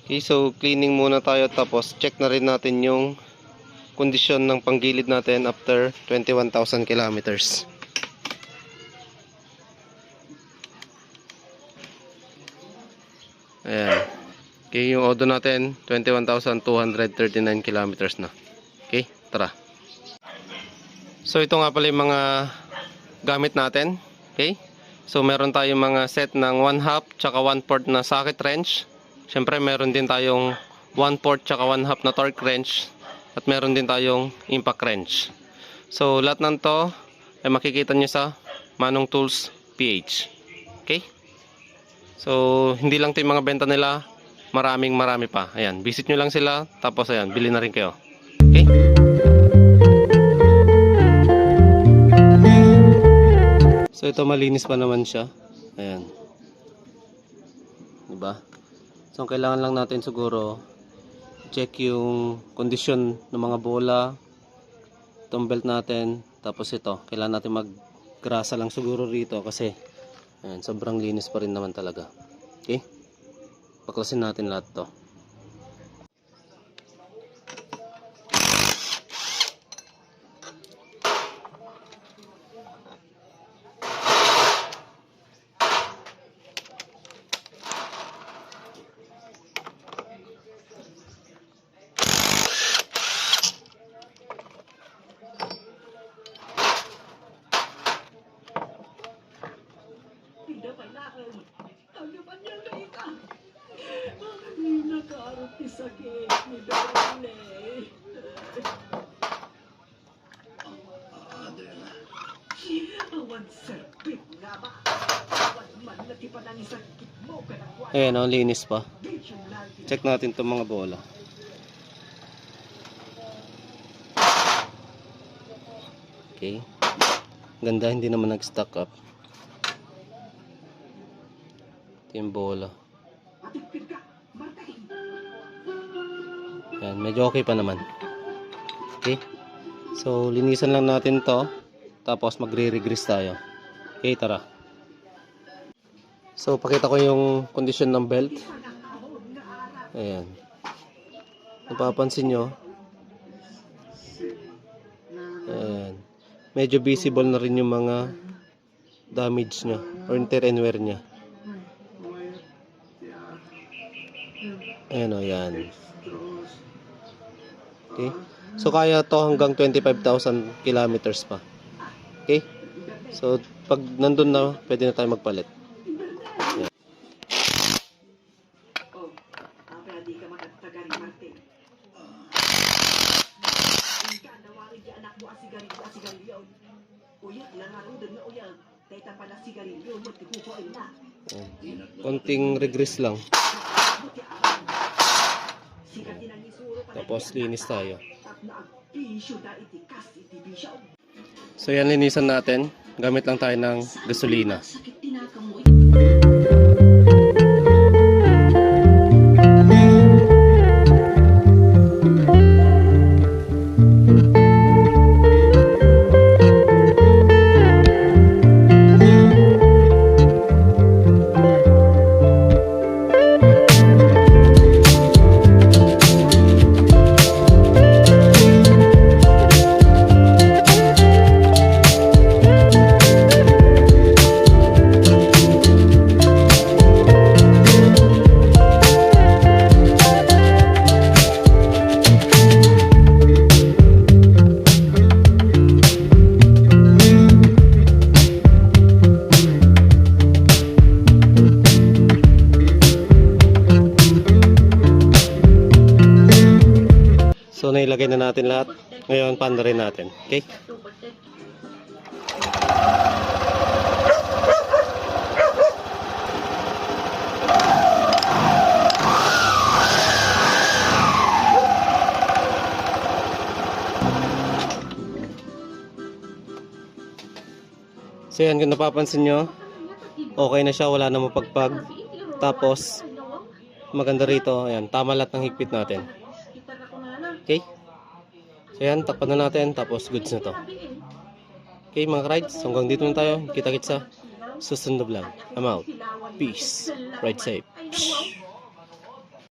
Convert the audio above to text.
Okay, so cleaning muna tayo tapos check na rin natin yung kondisyon ng panggilid natin after 21,000 kilometers. Ayan. Okay, yung odo natin 21,239 kilometers na. Okay, tara. So ito nga pala yung mga gamit natin. Okay, so meron tayong mga set ng 1/2 tsaka 1/4 na socket wrench. Siyempre meron din tayong 1/4 tsaka 1/2 na torque wrench. At meron din tayong impact wrench. So lahat ng to ay makikita nyo sa Manong Tools PH. Okay, so hindi lang ito yung mga benta nila, marami pa. Ayan, visit nyo lang sila, tapos ayan, bili na rin kayo. Okay, so ito malinis pa naman siya. Ayan, diba? So ang kailangan lang natin siguro check yung kondisyon ng mga bola, itong belt natin, tapos ito kailangan natin maggrasa lang siguro rito kasi ayan, sobrang linis pa rin naman talaga. Okay, paklasin natin lahat to. Sakit ni Dole. Awan serpit nga ba? Awan man natipan ang sakit mo. Ayan, ang linis pa. Check natin itong mga bola. Okay, ganda, hindi naman nag-stack up. Ito yung bola. Ayan, medyo okay pa naman. Okay, so linisan lang natin to, tapos magre-regress tayo. Okay, tara. So pakita ko yung kondisyon ng belt. Ayan, napapansin nyo, ayan, medyo visible na rin yung mga damage nya or tear and wear nya. Ayan o, yan. Okay, so kaya to hanggang 25,000 kilometers pa. Okay, so pag nandun na, pwede na tayo magpalit. Ayan. Konting regress lang, tapos linis tayo. So yan, linisan natin. Gamit lang tayo ng gasolina. So nailagay na natin lahat. Ngayon panda rin natin. Okay? So yan, kung napapansin nyo, okay na siya, wala na mapagpag. Tapos maganda rito, ayan, tama lahat ng higpit natin. Okay, so yan, takpan na natin, tapos goods na to. Okay mga rides, hanggang dito na tayo. Kita-kits sa susunod na vlog. I'm out. Peace. Ride safe.